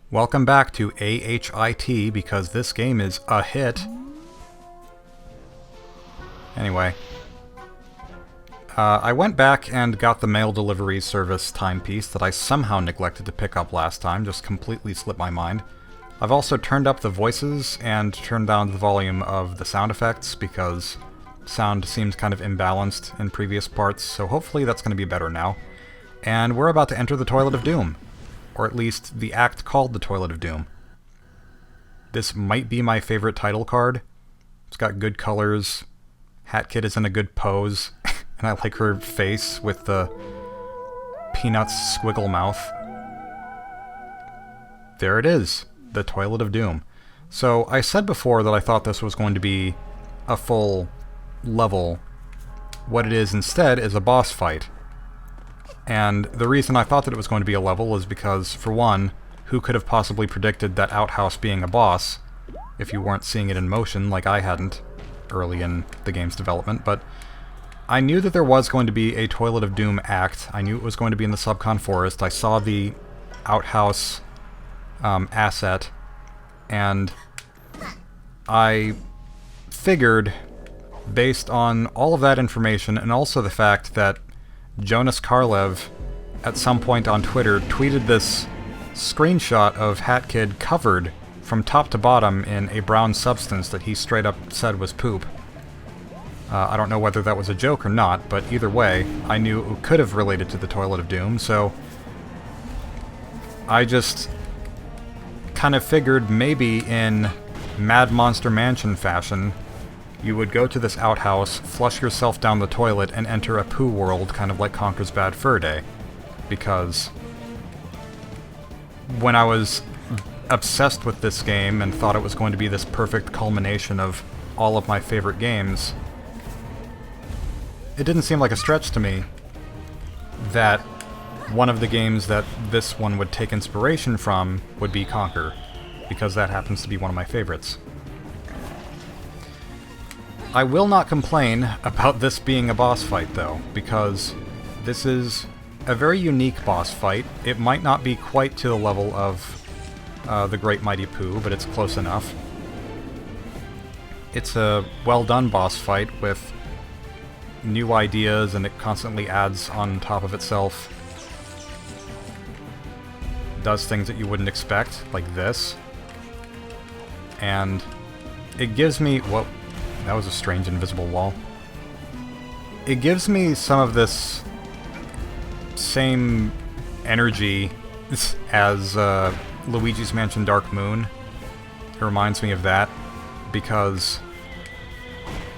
Welcome back to AHIT, because this game is a hit. Anyway. I went back and got the mail delivery service timepiece that I somehow neglected to pick up last time, just completely slipped my mind. I've also turned up the voices and turned down the volume of the sound effects, because sound seems kind of imbalanced in previous parts, so hopefully that's going to be better now. And we're about to enter the Toilet of Doom. Or at least the act called the Toilet of Doom. This might be my favorite title card. It's got good colors. Hat Kid is in a good pose. And I like her face with the Peanuts squiggle mouth. There it is. The Toilet of Doom. So I said before that I thought this was going to be a full level. What it is instead is a boss fight. And the reason I thought that it was going to be a level is because, for one, who could have possibly predicted that outhouse being a boss if you weren't seeing it in motion like I hadn't early in the game's development, but I knew that there was going to be a Toilet of Doom act. I knew it was going to be in the Subcon forest. I saw the outhouse asset, and I figured, based on all of that information and also the fact that Jonochrome, at some point on Twitter, tweeted this screenshot of Hat Kid covered from top to bottom in a brown substance that he straight up said was poop. I don't know whether that was a joke or not, but either way, I knew it could have related to the Toilet of Doom, so I just kind of figured maybe in Mad Monster Mansion fashion, you would go to this outhouse, flush yourself down the toilet, and enter a poo world, kind of like Conker's Bad Fur Day. Because when I was obsessed with this game and thought it was going to be this perfect culmination of all of my favorite games, it didn't seem like a stretch to me that one of the games that this one would take inspiration from would be Conker, because that happens to be one of my favorites. I will not complain about this being a boss fight, though, because this is a very unique boss fight. It might not be quite to the level of the Great Mighty Pooh, but it's close enough. It's a well-done boss fight with new ideas, and it constantly adds on top of itself. Does things that you wouldn't expect, like this. And it gives me... Whoa. That was a strange invisible wall. It gives me some of this same energy as Luigi's Mansion Dark Moon. It reminds me of that, because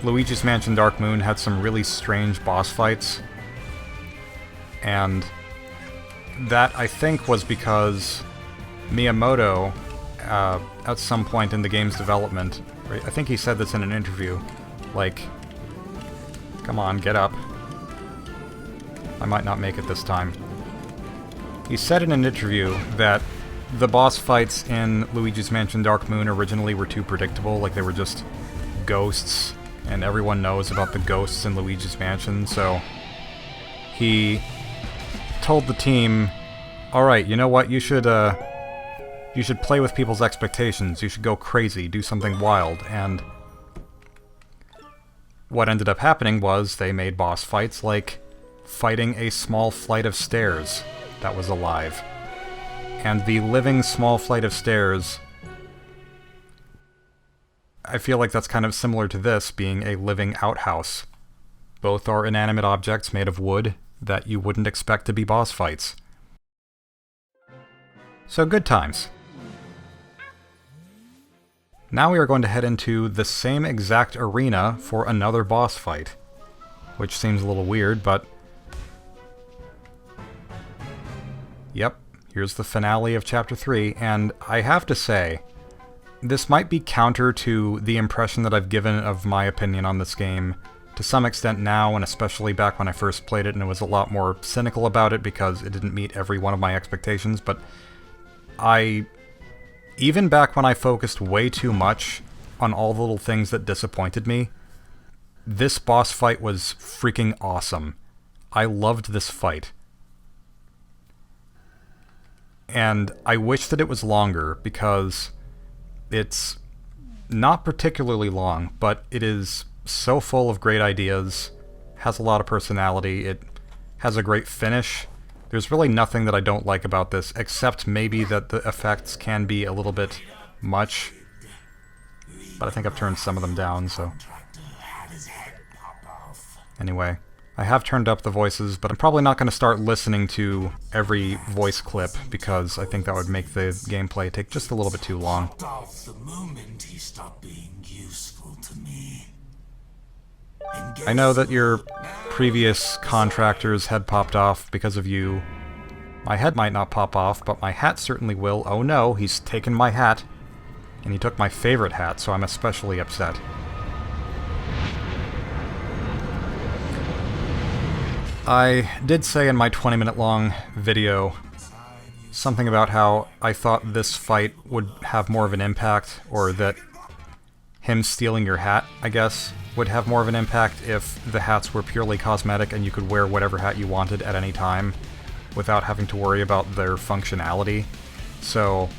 Luigi's Mansion Dark Moon had some really strange boss fights, and that, I think, was because Miyamoto, at some point in the game's development, I think he said this in an interview, like, come on, get up. I might not make it this time. He said in an interview that the boss fights in Luigi's Mansion Dark Moon originally were too predictable, like they were just ghosts, and everyone knows about the ghosts in Luigi's Mansion, so he told the team, alright, you know what, you should play with people's expectations, you should go crazy, do something wild, and what ended up happening was they made boss fights like fighting a small flight of stairs that was alive. And the living small flight of stairs, I feel like that's kind of similar to this being a living outhouse. Both are inanimate objects made of wood that you wouldn't expect to be boss fights. So good times. Now we are going to head into the same exact arena for another boss fight. Which seems a little weird, but... Yep, here's the finale of Chapter 3, and I have to say, this might be counter to the impression that I've given of my opinion on this game to some extent now, and especially back when I first played it and I was a lot more cynical about it because it didn't meet every one of my expectations, but even back when I focused way too much on all the little things that disappointed me, this boss fight was freaking awesome. I loved this fight. And I wish that it was longer, because it's not particularly long, but it is so full of great ideas, has a lot of personality, it has a great finish. There's really nothing that I don't like about this, except maybe that the effects can be a little bit much. But I think I've turned some of them down, so... Anyway, I have turned up the voices, but I'm probably not going to start listening to every voice clip, because I think that would make the gameplay take just a little bit too long. I know that your previous contractors had popped off because of you. My head might not pop off, but my hat certainly will. Oh no, he's taken my hat. And he took my favorite hat, so I'm especially upset. I did say in my 20-minute long video something about how I thought this fight would have more of an impact, or that him stealing your hat, I guess, would have more of an impact if the hats were purely cosmetic and you could wear whatever hat you wanted at any time without having to worry about their functionality. So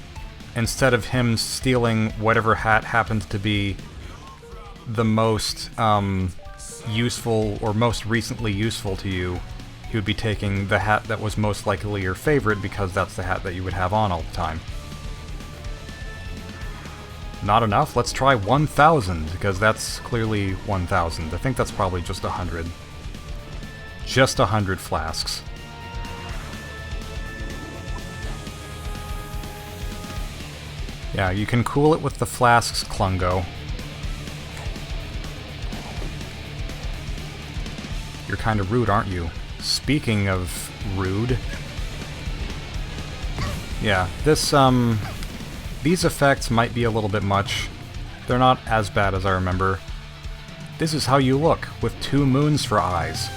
instead of him stealing whatever hat happened to be the most useful or most recently useful to you, he would be taking the hat that was most likely your favorite, because that's the hat that you would have on all the time. Not enough? Let's try 1,000, because that's clearly 1,000. I think that's probably just 100. Just 100 flasks. Yeah, you can cool it with the flasks, Klungo. You're kind of rude, aren't you? Speaking of rude... Yeah, this, these effects might be a little bit much. They're not as bad as I remember. This is how you look, with 2 moons for eyes.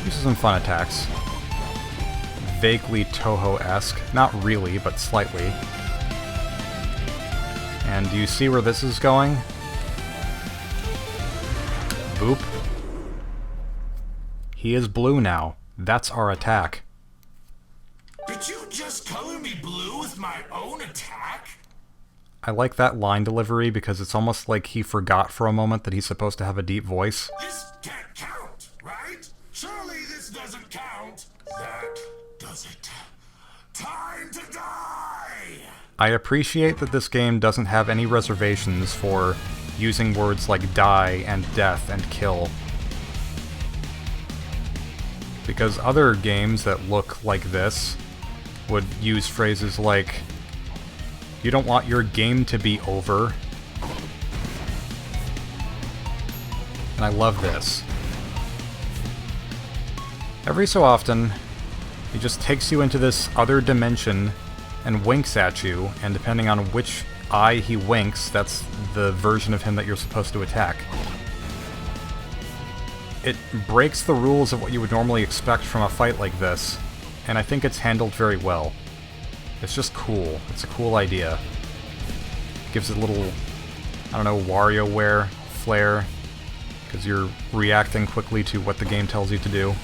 These are some fun attacks. Vaguely Toho-esque. Not really, but slightly. And do you see where this is going? Boop. He is blue now. That's our attack. Did you just color me blue with my own attack? I like that line delivery because it's almost like he forgot for a moment that he's supposed to have a deep voice. This can't count, right? Surely this doesn't count. That does it. Time to die! I appreciate that this game doesn't have any reservations for using words like die and death and kill. Because other games that look like this would use phrases like, "You don't want your game to be over." And I love this. Every so often, he just takes you into this other dimension and winks at you, and depending on which eye he winks, that's the version of him that you're supposed to attack. It breaks the rules of what you would normally expect from a fight like this, and I think it's handled very well. It's just cool. It's a cool idea. Gives it a little, I don't know, WarioWare flair, because you're reacting quickly to what the game tells you to do.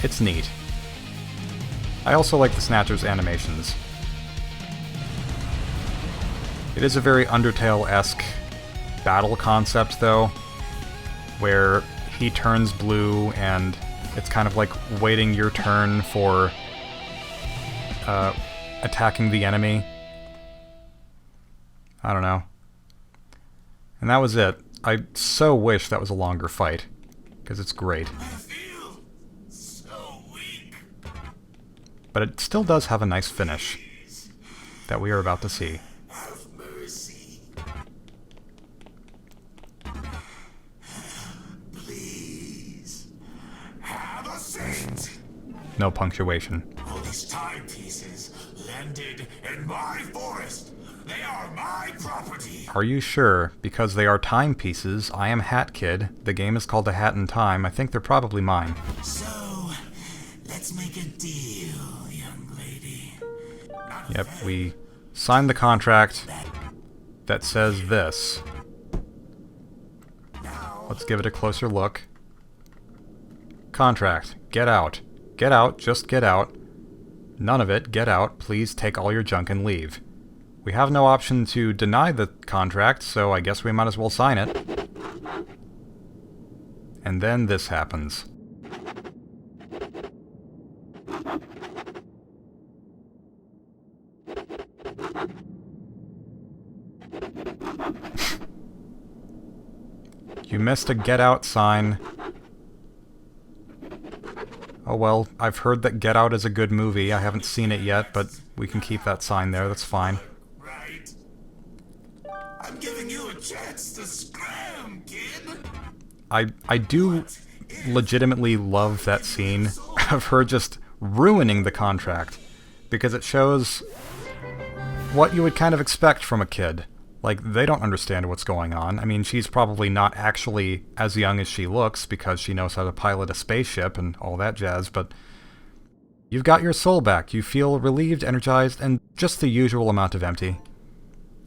It's neat. I also like the Snatcher's animations. It is a very Undertale-esque battle concept, though, where he turns blue and it's kind of like waiting your turn for attacking the enemy. I don't know. And that was it. I so wish that was a longer fight, because it's great. I feel so weak. But it still does have a nice finish that we are about to see. Have mercy. Please. Have a seat. No punctuation. All these timepieces landed in my forest. They are my property. Are you sure? Because they are timepieces. I am Hat Kid. The game is called A Hat in Time. I think they're probably mine. So, let's make a deal, young lady. Yep, we signed the contract that says this. Let's give it a closer look. Contract. Get out. Get out. Just get out. None of it. Get out. Please take all your junk and leave. We have no option to deny the contract, so I guess we might as well sign it. And then this happens. You missed a Get Out sign. Oh well, I've heard that Get Out is a good movie. I haven't seen it yet, but we can keep that sign there. That's fine. Right. I'm giving you a chance to scram, kid. I do legitimately love that scene of her just ruining the contract, because it shows what you would kind of expect from a kid. Like, they don't understand what's going on. I mean, she's probably not actually as young as she looks because she knows how to pilot a spaceship and all that jazz, but you've got your soul back. You feel relieved, energized, and just the usual amount of empty.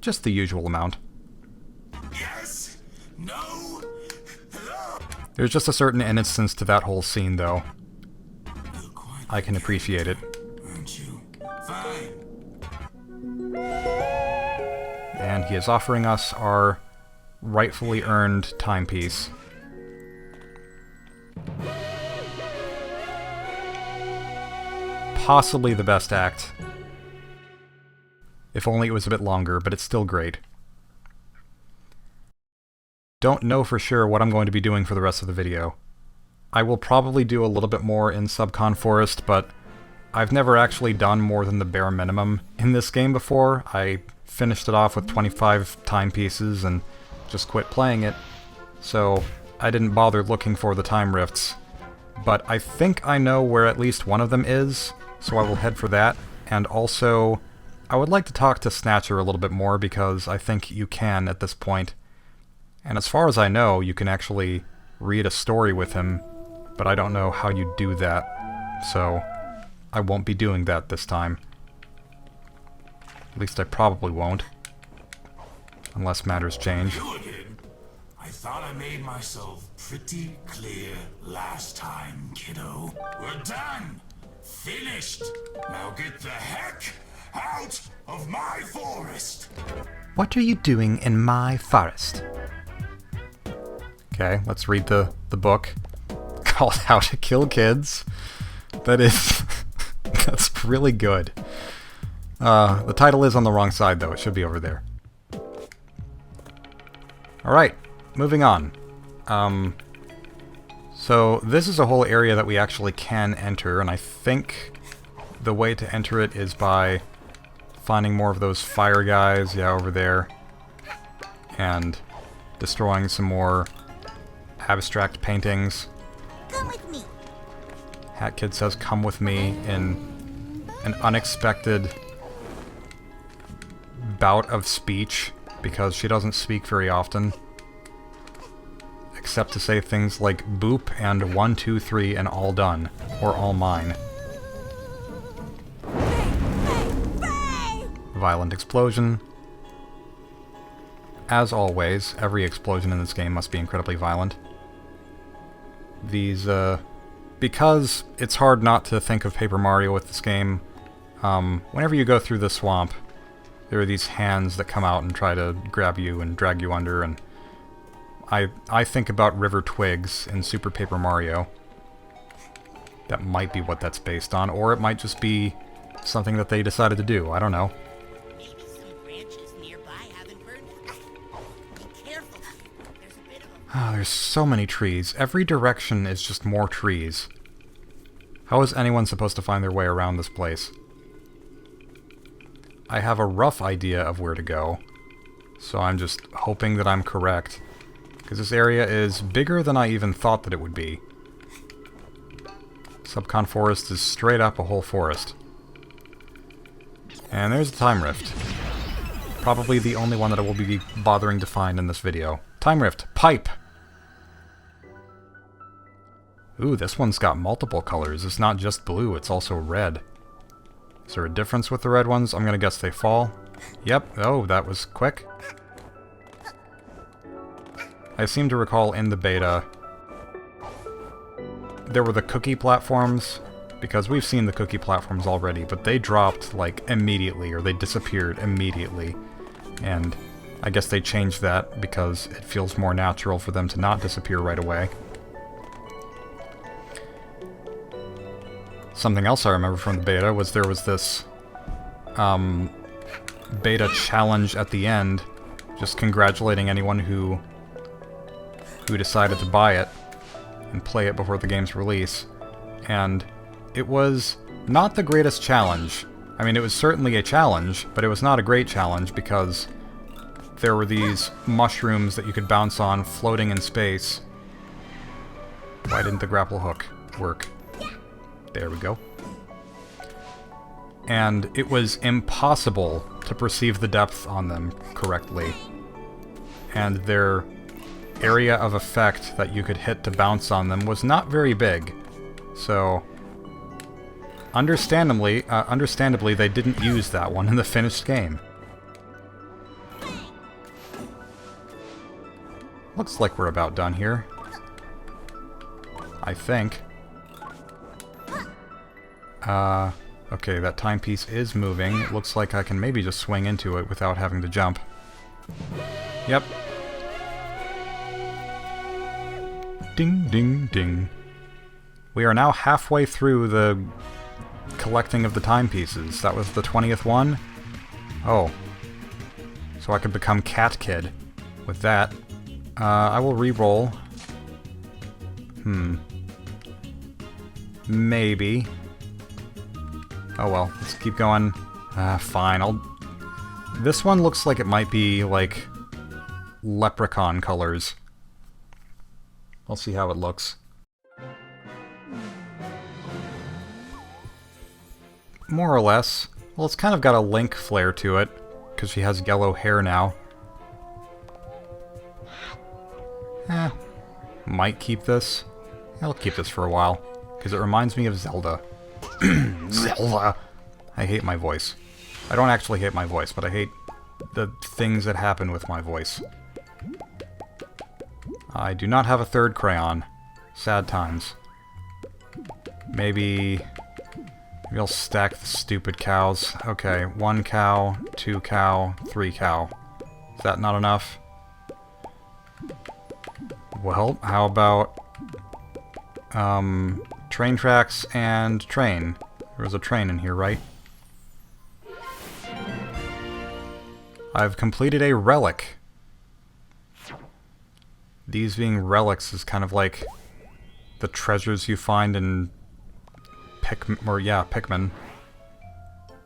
Just the usual amount. Yes? No? Hello? There's just a certain innocence to that whole scene, though. You're quite I can appreciate it. aren't you? Fine. And he is offering us our rightfully earned timepiece. Possibly the best act. If only it was a bit longer, but it's still great. Don't know for sure what I'm going to be doing for the rest of the video. I will probably do a little bit more in Subcon Forest, but I've never actually done more than the bare minimum in this game before. I finished it off with 25 timepieces and just quit playing it, so I didn't bother looking for the time rifts. But I think I know where at least one of them is, so I will head for that. And also, I would like to talk to Snatcher a little bit more, because I think you can at this point. And as far as I know, you can actually read a story with him, but I don't know how you do that, so I won't be doing that this time. At least I probably won't. Unless matters change. You again? I thought I made myself pretty clear last time, kiddo. We're done! Finished! Now get the heck out of my forest! What are you doing in my forest? Okay, let's read the book called How to Kill Kids. That is... that's really good. The title is on the wrong side, though. It should be over there. Alright, moving on. So this is a whole area that we actually can enter, and I think the way to enter it is by finding more of those fire guys, yeah, over there, and destroying some more abstract paintings. Come with me. Hat Kid says, "Come with me," in an unexpected bout of speech, because she doesn't speak very often, except to say things like boop and 1, 2, 3 and all done, or all mine. Violent explosion. As always, every explosion in this game must be incredibly violent. These, because it's hard not to think of Paper Mario with this game, whenever you go through the swamp, there are these hands that come out and try to grab you and drag you under, and I think about river twigs in Super Paper Mario. That might be what that's based on, or it might just be something that they decided to do. I don't know. Maybe some branches nearby haven't burned out. Be careful. There's a bit of a... Ah, there's so many trees. Every direction is just more trees. How is anyone supposed to find their way around this place? I have a rough idea of where to go, so I'm just hoping that I'm correct, because this area is bigger than I even thought that it would be. Subcon Forest is straight up a whole forest. And there's the time rift. Probably the only one that I will be bothering to find in this video. Time rift. Pipe! Ooh, this one's got multiple colors. It's not just blue, it's also red. Is there a difference with the red ones? I'm gonna guess they fall. Yep. Oh, that was quick. I seem to recall in the beta there were the cookie platforms, because we've seen the cookie platforms already, but they dropped, like, immediately, or they disappeared immediately. And I guess they changed that because it feels more natural for them to not disappear right away. Something else I remember from the beta was there was this beta challenge at the end, just congratulating anyone who decided to buy it and play it before the game's release. And it was not the greatest challenge. I mean, it was certainly a challenge, but it was not a great challenge because there were these mushrooms that you could bounce on floating in space. Why didn't the grapple hook work? There we go. And it was impossible to perceive the depth on them correctly. And their area of effect that you could hit to bounce on them was not very big. So, understandably, they didn't use that one in the finished game. Looks like we're about done here. I think. Okay, that timepiece is moving. It looks like I can maybe just swing into it without having to jump. Yep. Ding, ding, ding. We are now halfway through the collecting of the timepieces. That was the 20th one? Oh. So I could become Cat Kid with that. I will re-roll. Maybe. Oh well, let's keep going. Fine, This one looks like it might be, like, leprechaun colors. I'll see how it looks. More or less. Well, it's kind of got a Link flair to it, because she has yellow hair now. Might keep this. I'll keep this for a while, because it reminds me of Zelda. Zelda! I hate my voice. I don't actually hate my voice, but I hate the things that happen with my voice. I do not have a third crayon. Sad times. Maybe I'll stack the stupid cows. Okay, 1 cow, 2 cow, 3 cow. Is that not enough? Well, how about train tracks and train. There was a train in here, right? I've completed a relic. These being relics is kind of like the treasures you find in Pikmin.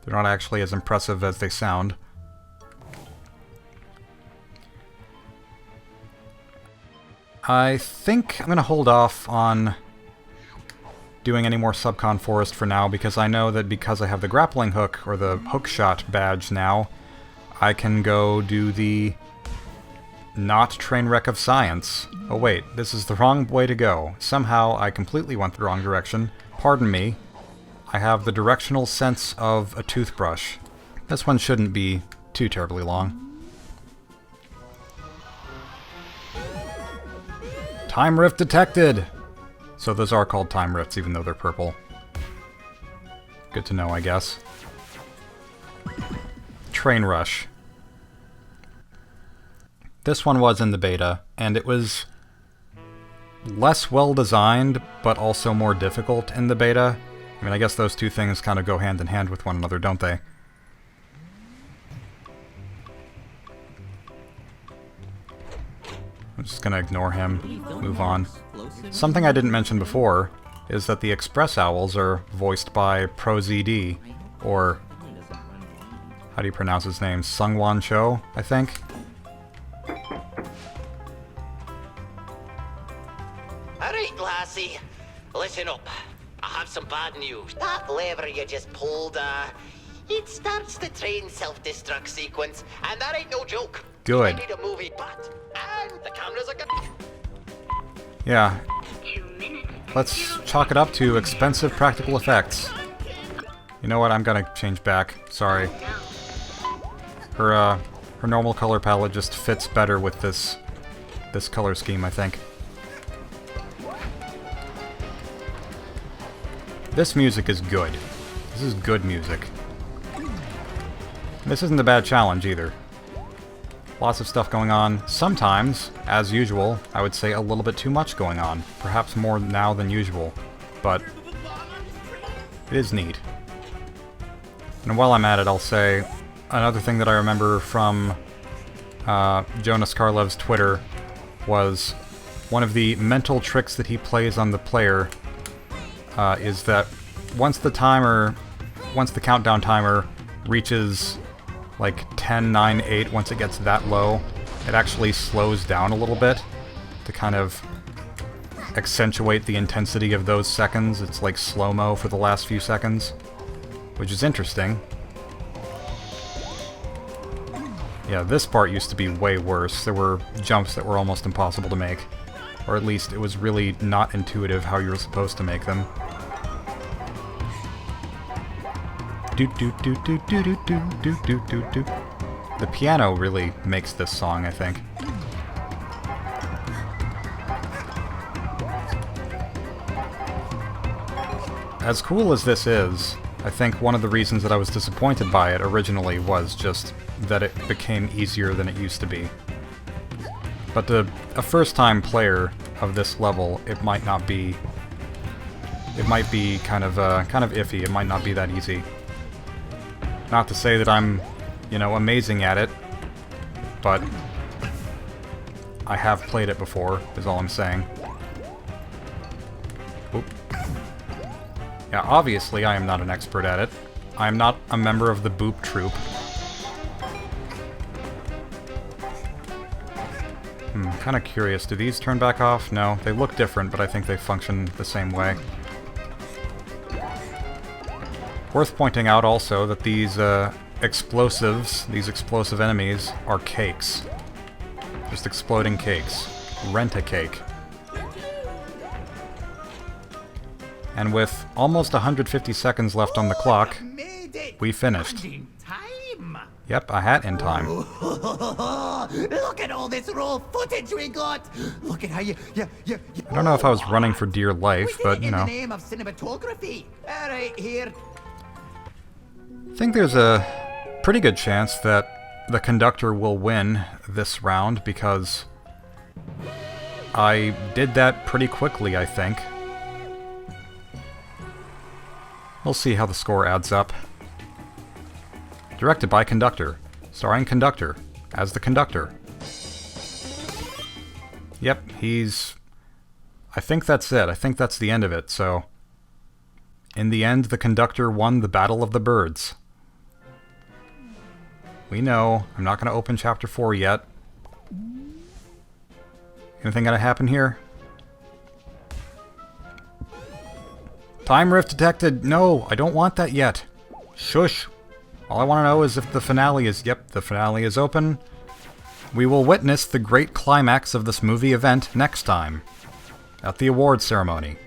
They're not actually as impressive as they sound. I think I'm gonna hold off on doing any more Subcon Forest for now, because I know that because I have the grappling hook, or the hookshot badge now, I can go do the not train wreck of science. Oh wait, this is the wrong way to go. Somehow I completely went the wrong direction. Pardon me. I have the directional sense of a toothbrush. This one shouldn't be too terribly long. Time rift detected! So those are called time rifts, even though they're purple. Good to know, I guess. Train rush. This one was in the beta, and it was less well designed, but also more difficult in the beta. I mean, I guess those two things kind of go hand in hand with one another, don't they? I'm just gonna ignore him, move on. Something I didn't mention before is that the Express Owls are voiced by ProZD, or how do you pronounce his name? Sungwon Cho, I think? Alright, lassie. Listen up. I have some bad news. That lever you just pulled, it starts the train self-destruct sequence, and that ain't no joke. Good. I need a movie bat, and the cameras are good. Yeah. Let's chalk it up to expensive practical effects. You know what? I'm gonna change back. Sorry. Her normal color palette just fits better with this color scheme, I think. This music is good. This is good music. This isn't a bad challenge either. Lots of stuff going on. Sometimes, as usual, I would say a little bit too much going on. Perhaps more now than usual. But it is neat. And while I'm at it, I'll say another thing that I remember from Jonas Karlev's Twitter was one of the mental tricks that he plays on the player is that once the countdown timer reaches like 10, 9, 8, once it gets that low, it actually slows down a little bit to kind of accentuate the intensity of those seconds. It's like slow-mo for the last few seconds, which is interesting. Yeah, this part used to be way worse. There were jumps that were almost impossible to make. Or at least it was really not intuitive how you were supposed to make them. The piano really makes this song, I think. As cool as this is, I think one of the reasons that I was disappointed by it originally was just that it became easier than it used to be. But to a first-time player of this level, it might not be... It might be kind of iffy. It might not be that easy. Not to say that I'm, you know, amazing at it, but I have played it before, is all I'm saying. Oop. Yeah, obviously I am not an expert at it. I am not a member of the Boop Troop. Kind of curious. Do these turn back off? No, they look different, but I think they function the same way. Worth pointing out also that these explosives, these explosive enemies, are cakes. Just exploding cakes. Rent a cake. And with almost 150 seconds left on the clock, we finished. Yep, a hat in time. Look at all this raw footage we got. Look at how you I don't know if I was running for dear life, but you know. In the name of cinematography. All right, here. I think there's a pretty good chance that the conductor will win this round because I did that pretty quickly, I think. We'll see how the score adds up. Directed by Conductor, starring Conductor as the conductor. Yep, I think that's it. I think that's the end of it, so... In the end, the conductor won the Battle of the Birds. We know. I'm not going to open Chapter 4 yet. Anything gonna happen here? Time rift detected! No, I don't want that yet. Shush. All I want to know is if the finale is... Yep, the finale is open. We will witness the great climax of this movie event next time. At the awards ceremony.